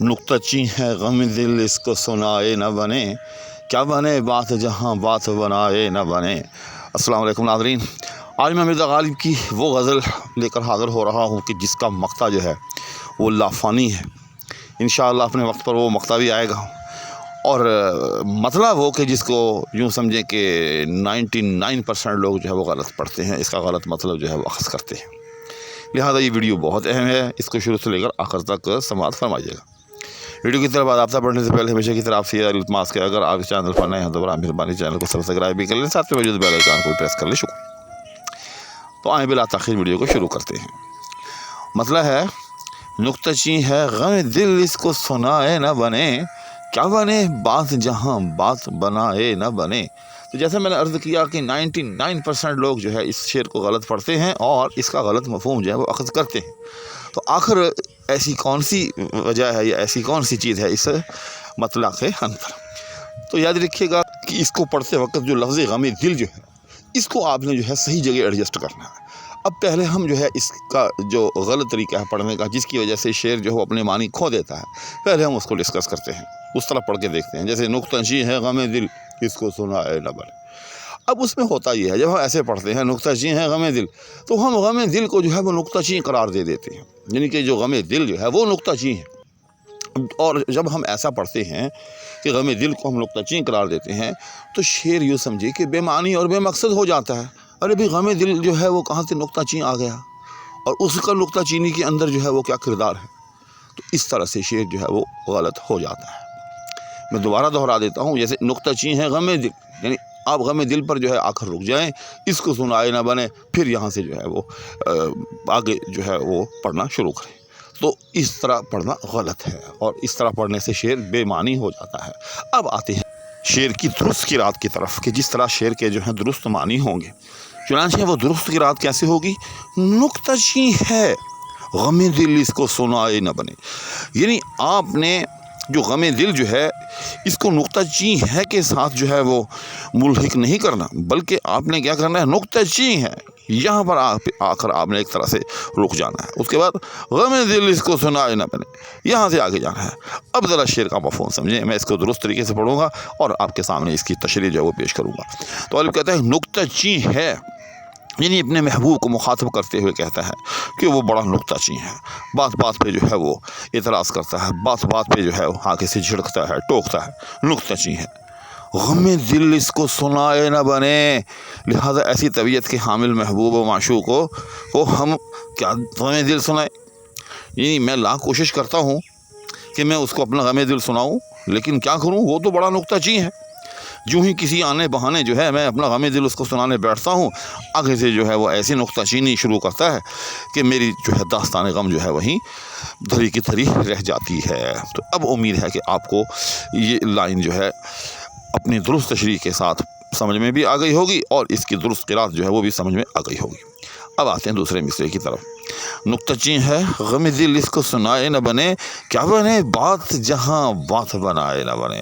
نکتہ چی ہے غم دل اس کو سنائے نہ بنے، کیا بنے بات جہاں بات بنائے نہ بنے۔ السلام علیکم ناظرین، آج میں مرزا غالب کی وہ غزل لے کر حاضر ہو رہا ہوں کہ جس کا مقطع جو ہے وہ لافانی ہے۔ انشاءاللہ اپنے وقت پر وہ مقطع بھی آئے گا، اور مطلب وہ کہ جس کو یوں سمجھیں کہ 99% لوگ جو ہے وہ غلط پڑھتے ہیں، اس کا غلط مطلب جو ہے وہ اخذ کرتے ہیں۔ لہٰذا یہ ویڈیو بہت اہم ہے، اس کو شروع سے لے کر آخر تک سماعت فرمائیے گا۔ ویڈیو کی طرف باضابطہ پڑھنے سے پہلے ہمیشہ کی طرح آپ سے یہ التماس کہ اگر آپ اس چینل پر نئے ہیں تو براہ مہربانی چینل کو سبسکرائب بھی کر لیں، ساتھ میں موجود بیل آئیکن کو پریس کر لیں۔ شکریہ۔ تو آئیں بلا تاخیر ویڈیو کو شروع کرتے ہیں۔ مطلب ہے، نکتہ چی ہے غم دل اس کو سنائے نہ بنے، کیا بنے بات جہاں بات بنائے نہ بنے۔ تو جیسے میں نے عرض کیا کہ 99% لوگ جو ہے اس شعر کو غلط پڑھتے ہیں اور اس کا غلط مفہوم جو ہے وہ اخذ کرتے ہیں۔ تو آخر ایسی کون سی وجہ ہے یا ایسی کون سی چیز ہے اس مطلع کے اندر؟ تو یاد رکھیے گا کہ اس کو پڑھتے وقت جو لفظ غم دل جو ہے اس کو آپ نے جو ہے صحیح جگہ ایڈجسٹ کرنا ہے۔ اب پہلے ہم جو ہے اس کا جو غلط طریقہ ہے پڑھنے کا، جس کی وجہ سے شعر جو ہے اپنے معنی کھو دیتا ہے، پہلے ہم اس کو ڈسکس کرتے ہیں، اس طرح پڑھ کے دیکھتے ہیں۔ جیسے نکتہ چی ہے غم دل اس کو سنائے نہ بنے۔ اب اس میں ہوتا یہ ہے، جب ہم ایسے پڑھتے ہیں نکتہ چی ہے غم دل، تو ہم غم دل کو جو ہے وہ نکتہ چی قرار دے دیتے ہیں، یعنی کہ جو غم دل جو ہے وہ نکتہ چی ہے۔ اور جب ہم ایسا پڑھتے ہیں کہ غم دل کو ہم نکتہ چی قرار دیتے ہیں تو شعر یوں سمجھے کہ بے معنی اور بے مقصد ہو جاتا ہے۔ ارے بھی غم دل جو ہے وہ کہاں سے نکتہ چی آ گیا، اور اس کا نکتہ چینی کے اندر جو ہے وہ کیا کردار ہے۔ تو اس طرح سے شعر جو ہے وہ غلط ہو جاتا ہے۔ میں دوبارہ دہرا دیتا ہوں، جیسے نکتہ چی ہے غم دل، یعنی آپ غم دل پر جو ہے آ کر رک جائیں، اس کو سنائے نہ بنے، پھر یہاں سے جو ہے وہ آگے جو ہے وہ پڑھنا شروع کریں۔ تو اس طرح پڑھنا غلط ہے، اور اس طرح پڑھنے سے شعر بے معنی ہو جاتا ہے۔ اب آتے ہیں شعر کی درست قرات کی طرف کہ جس طرح شعر کے جو ہیں درست معنی ہوں گے۔ چنانچہ وہ درست قرات کیسے ہوگی؟ نکتہ چی ہے غم دل اس کو سنائے نہ بنے، یعنی آپ نے جو غم دل جو ہے اس کو نکتہ چی ہے کے ساتھ جو ہے وہ ملحق نہیں کرنا، بلکہ آپ نے کیا کرنا ہے، نکتہ چی ہے یہاں پر آ کر آپ نے ایک طرح سے رک جانا ہے۔ اس کے بعد غم دل اس کو سنائے نہ بنے، یہاں سے آگے جانا ہے۔ اب ذرا شعر کا مفہوم سمجھیں، میں اس کو درست طریقے سے پڑھوں گا اور آپ کے سامنے اس کی تشریح جو ہے وہ پیش کروں گا۔ تو غالب کہتا ہے نکتہ چی ہے، یعنی اپنے محبوب کو مخاطب کرتے ہوئے کہتا ہے کہ وہ بڑا نکتہ چی ہے، بات بات پہ جو ہے وہ اعتراض کرتا ہے، بات بات پہ جو ہے وہ آگے سے جھڑکتا ہے، ٹوکتا ہے، نکتہ چی ہے۔ غم دل اس کو سنائے نہ بنے، لہذا ایسی طبیعت کے حامل محبوب و معشوق کو ہم کیا غم دل سنائیں؟ یعنی میں لاکھ کوشش کرتا ہوں کہ میں اس کو اپنا غم دل سناؤں، لیکن کیا کروں، وہ تو بڑا نکتہ چی ہے۔ جو ہی کسی آنے بہانے جو ہے میں اپنا غم دل اس کو سنانے بیٹھتا ہوں، آگے سے جو ہے وہ ایسی نکتہ چینی شروع کرتا ہے کہ میری جو ہے داستان غم جو ہے وہیں دھری کی دھری رہ جاتی ہے۔ تو اب امید ہے کہ آپ کو یہ لائن جو ہے اپنی درست تشریح کے ساتھ سمجھ میں بھی آ گئی ہوگی، اور اس کی درست قرات جو ہے وہ بھی سمجھ میں آ گئی ہوگی۔ اب آتے ہیں دوسرے مصرعے کی طرف۔ نکتہ چی ہے غم دل اس کو سنائے نہ بنے، کیا بنے بات جہاں بات بنائے نہ بنے۔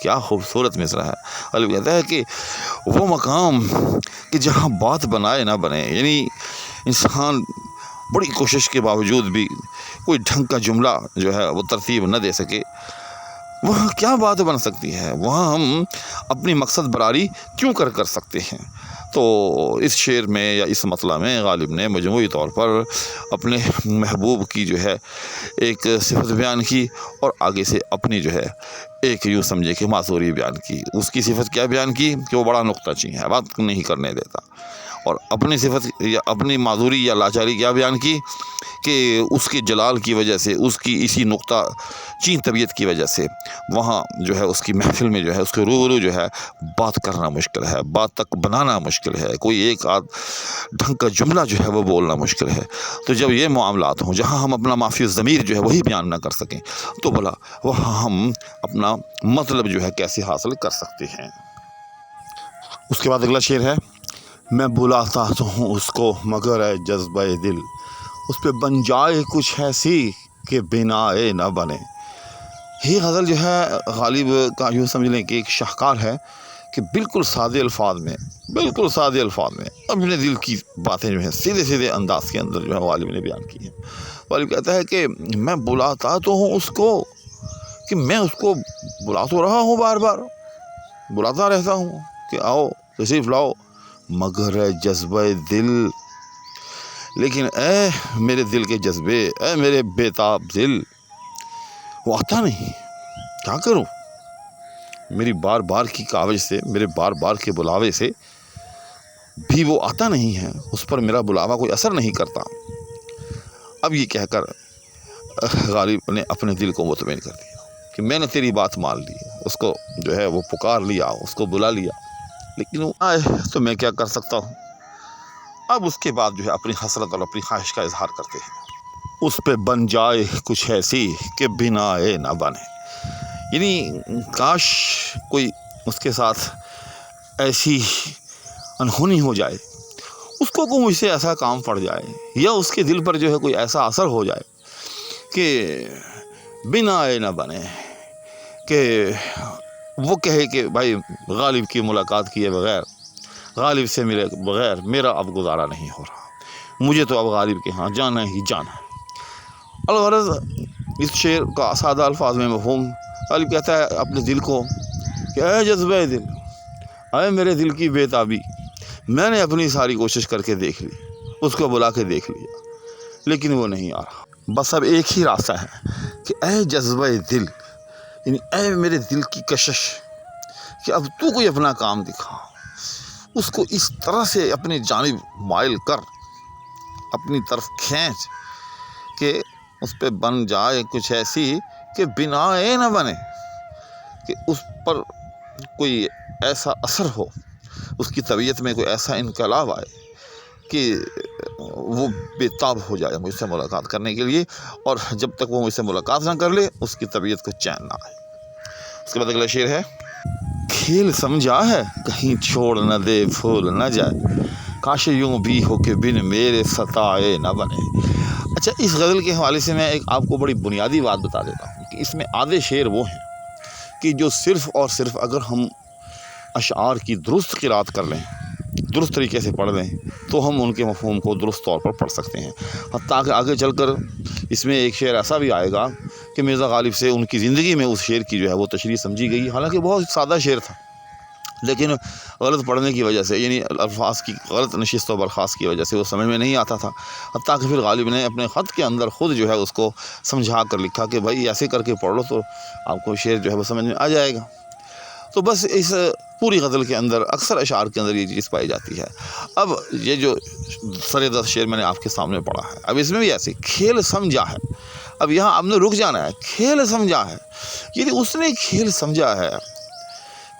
کیا خوبصورت مصرع ہے۔ غالب کہتا ہے کہ وہ مقام کہ جہاں بات بنائے نہ بنے، یعنی انسان بڑی کوشش کے باوجود بھی کوئی ڈھنگ کا جملہ جو ہے وہ ترتیب نہ دے سکے، وہاں کیا بات بن سکتی ہے، وہاں ہم اپنی مقصد براری کیوں کر سکتے ہیں۔ تو اس شعر میں یا اس مطلع میں غالب نے مجموعی طور پر اپنے محبوب کی جو ہے ایک صفت بیان کی، اور آگے سے اپنی جو ہے ایک یوں سمجھے کہ معذوری بیان کی۔ اس کی صفت کیا بیان کی کہ وہ بڑا نکتہ چی ہے، بات نہیں کرنے دیتا، اور اپنی صفت یا اپنی معذوری یا لاچاری کیا بیان کی کہ اس کے جلال کی وجہ سے، اس کی اسی نکتہ چین طبیعت کی وجہ سے وہاں جو ہے اس کی محفل میں جو ہے اس کے روبرو جو ہے بات کرنا مشکل ہے، بات تک بنانا مشکل ہے، کوئی ایک آدھ ڈھنگ کا جملہ جو ہے وہ بولنا مشکل ہے۔ تو جب یہ معاملات ہوں جہاں ہم اپنا معافی الضمیر جو ہے وہی بیان نہ کر سکیں، تو بھلا وہاں ہم اپنا مطلب جو ہے کیسے حاصل کر سکتے ہیں۔ اس کے بعد اگلا شعر ہے، میں بلاتا تو ہوں اس کو مگر اے جذبہ دل، اس پہ بن جائے کچھ ایسی کہ بنائے نہ بنے۔ یہ غزل جو ہے غالب کا یوں سمجھ لیں کہ ایک شاہکار ہے کہ بالکل سادے الفاظ میں اپنے دل کی باتیں جو ہیں سیدھے انداز کے اندر جو ہے غالب نے بیان کی ہیں۔ غالب کہتا ہے کہ میں بلاتا تو ہوں اس کو کہ میں اس کو بلا تو رہا ہوں، بار بار بلاتا رہتا ہوں کہ آؤ تشریف لاؤ، مگر ہے جذبہ دل، لیکن اے میرے دل کے جذبے، اے میرے بےتاب دل، وہ آتا نہیں۔ کیا کروں؟ میری بار بار کی کاوش سے، میرے بار بار کے بلاوے سے بھی وہ آتا نہیں ہے، اس پر میرا بلاوا کوئی اثر نہیں کرتا۔ اب یہ کہہ کر غالب نے اپنے دل کو مطمئن کر دیا کہ میں نے تیری بات مان لی، اس کو جو ہے وہ پکار لیا، اس کو بلا لیا، لیکن وہ آئے تو میں کیا کر سکتا ہوں۔ اب اس کے بعد جو ہے اپنی حسرت اور اپنی خواہش کا اظہار کرتے ہیں، اس پہ بن جائے کچھ ایسی کہ بنا نہ بنے، یعنی کاش کوئی اس کے ساتھ ایسی انہونی ہو جائے، اس کو کوئی مجھ سے ایسا کام پڑ جائے، یا اس کے دل پر جو ہے کوئی ایسا اثر ہو جائے کہ بنا نہ بنے، کہ وہ کہے کہ بھائی غالب کی ملاقات کیے بغیر، غالب سے ملے بغیر میرا اب گزارا نہیں ہو رہا، مجھے تو اب غالب کے ہاں جانا ہی جانا ہے۔ الغرض اس شعر کا سادہ الفاظ میں مفہوم، غالب کہتا ہے اپنے دل کو کہ اے جذبہ دل، اے میرے دل کی بےتابی، میں نے اپنی ساری کوشش کر کے دیکھ لی، اس کو بلا کے دیکھ لیا، لیکن وہ نہیں آ رہا۔ بس اب ایک ہی راستہ ہے کہ اے جذبہ دل، یعنی اے میرے دل کی کشش، کہ اب تو کوئی اپنا کام دکھا، اس کو اس طرح سے اپنی جانب مائل کر، اپنی طرف کھینچ کہ اس پہ بن جائے کچھ ایسی کہ بنا نہ بنے، کہ اس پر کوئی ایسا اثر ہو، اس کی طبیعت میں کوئی ایسا انقلاب آئے کہ وہ بےتاب ہو جائے مجھ سے ملاقات کرنے کے لیے، اور جب تک وہ مجھ سے ملاقات نہ کر لے اس کی طبیعت کو چین نہ آئے۔ اس کے بعد اگلا شعر ہے، کھیل سمجھا ہے کہیں چھوڑ نہ دے بھول نہ جائے، کاش یوں بھی ہو کہ بن میرے ستائے نہ بنے۔ اچھا، اس غزل کے حوالے سے میں ایک آپ کو بڑی بنیادی بات بتا دیتا ہوں کہ اس میں آدھے شعر وہ ہیں کہ جو صرف اور صرف اگر ہم اشعار کی درست قرات کر لیں، درست طریقے سے پڑھ لیں، تو ہم ان کے مفہوم کو درست طور پر پڑھ سکتے ہیں۔ حتیٰ کہ آگے چل کر اس میں ایک شعر ایسا بھی آئے گا کہ مرزا غالب سے ان کی زندگی میں اس شعر کی جو ہے وہ تشریح سمجھی گئی، حالانکہ بہت سادہ شعر تھا، لیکن غلط پڑھنے کی وجہ سے، یعنی الفاظ کی غلط نشست و برخاست کی وجہ سے وہ سمجھ میں نہیں آتا تھا۔ حتیٰ کہ پھر غالب نے اپنے خط کے اندر خود جو ہے اس کو سمجھا کر لکھا کہ بھائی ایسے کر کے پڑھ لو تو آپ کو شعر جو ہے وہ سمجھ میں آ جائے گا۔ تو بس اس پوری غزل کے اندر اکثر اشعار کے اندر یہ چیز پائی جاتی ہے۔ اب یہ جو سر دست شعر میں نے آپ کے سامنے پڑھا ہے، اب اس میں بھی ایسے کھیل سمجھا ہے، اب یہاں آپ نے رک جانا ہے، کھیل سمجھا ہے، یعنی اس نے کھیل سمجھا ہے۔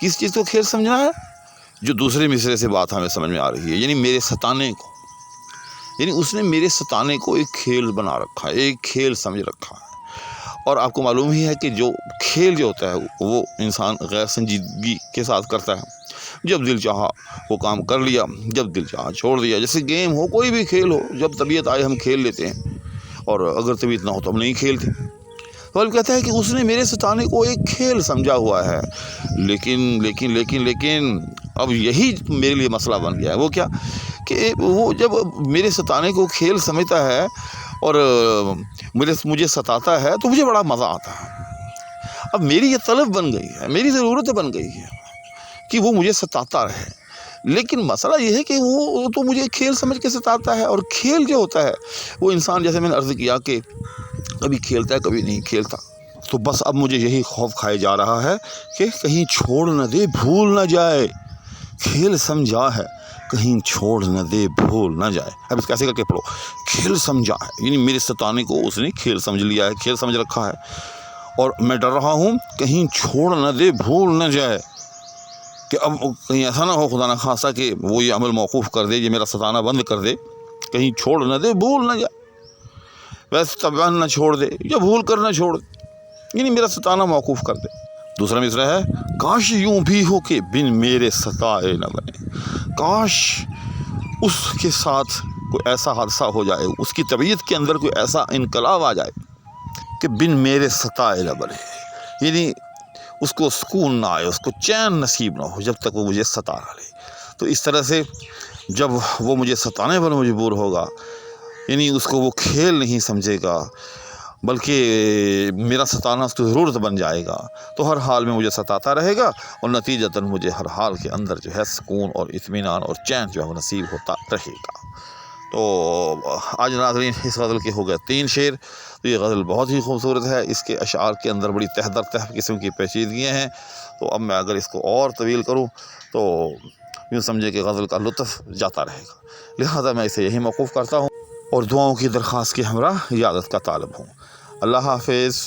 کس چیز کو کھیل سمجھنا ہے؟ جو دوسرے مصرے سے بات ہمیں سمجھ میں آ رہی ہے، یعنی میرے ستانے کو، یعنی اس نے میرے ستانے کو ایک کھیل بنا رکھا ہے، ایک کھیل سمجھ رکھا ہے۔ اور آپ کو معلوم ہی ہے کہ جو کھیل جو ہوتا ہے وہ انسان غیر سنجیدگی کے ساتھ کرتا ہے، جب دل چاہا وہ کام کر لیا، جب دل چاہا چھوڑ دیا، جیسے گیم ہو، کوئی بھی کھیل ہو، جب طبیعت آئے ہم کھیل لیتے ہیں، اور اگر طبیعت نہ ہو تو ہم نہیں کھیلتے۔ تو کہتا ہے کہ اس نے میرے ستانے کو ایک کھیل سمجھا ہوا ہے، لیکن اب یہی میرے لیے مسئلہ بن گیا ہے۔ وہ کیا کہ وہ جب میرے ستانے کو کھیل سمجھتا ہے اور مجھے ستاتا ہے تو مجھے بڑا مزہ آتا ہے۔ اب میری یہ طلب بن گئی ہے، میری ضرورت بن گئی ہے کہ وہ مجھے ستاتا رہے، لیکن مسئلہ یہ ہے کہ وہ تو مجھے کھیل سمجھ کے ستاتا ہے، اور کھیل جو ہوتا ہے وہ انسان، جیسے میں نے عرض کیا کہ کبھی کھیلتا ہے کبھی نہیں کھیلتا۔ تو بس اب مجھے یہی خوف کھائے جا رہا ہے کہ کہیں چھوڑ نہ دے بھول نہ جائے، کھیل سمجھا ہے کہیں چھوڑ نہ دے بھول نہ جائے۔ اب اس کیسے کر کے پڑھو، کھیل سمجھا ہے، یعنی میرے ستانے کو اس نے کھیل سمجھ لیا ہے، کھیل سمجھ رکھا ہے، اور میں ڈر رہا ہوں کہیں چھوڑ نہ دے بھول نہ جائے، کہ اب کہیں ایسا نہ ہو خدا نخواستہ کہ وہ یہ عمل موقوف کر دے، یہ میرا ستانا بند کر دے، کہیں چھوڑ نہ دے بھول نہ جائے، ویسے طبعاً نہ چھوڑ دے یا بھول کر نہ چھوڑ دے، یعنی میرا ستانا موقوف کر دے۔ دوسرا مصرع ہے، کاش یوں بھی ہو کہ بن میرے ستائے نہ بنے، کاش اس کے ساتھ کوئی ایسا حادثہ ہو جائے، اس کی طبیعت کے اندر کوئی ایسا انقلاب آ جائے کہ بن میرے ستائے نہ بنے، یعنی اس کو سکون نہ آئے، اس کو چین نصیب نہ ہو جب تک وہ مجھے ستا نہ لے۔ تو اس طرح سے جب وہ مجھے ستانے پر مجبور ہوگا، یعنی اس کو وہ کھیل نہیں سمجھے گا، بلکہ میرا ستانا اس کی ضرورت بن جائے گا، تو ہر حال میں مجھے ستاتا رہے گا، اور نتیجتاً مجھے ہر حال کے اندر جو ہے سکون اور اطمینان اور چین جو ہے وہ نصیب ہوتا رہے گا۔ تو آج ناظرین اس غزل کے ہو گئے 3 شعر۔ تو یہ غزل بہت ہی خوبصورت ہے، اس کے اشعار کے اندر بڑی تہ در تہ قسم کی پیچیدگیاں ہیں۔ تو اب میں اگر اس کو اور طویل کروں تو یوں سمجھے کہ غزل کا لطف جاتا رہے گا، لہذا میں اسے یہی موقوف کرتا ہوں اور دعاؤں کی درخواست کے ہمراہ اجازت کا طالب ہوں۔ اللہ حافظ۔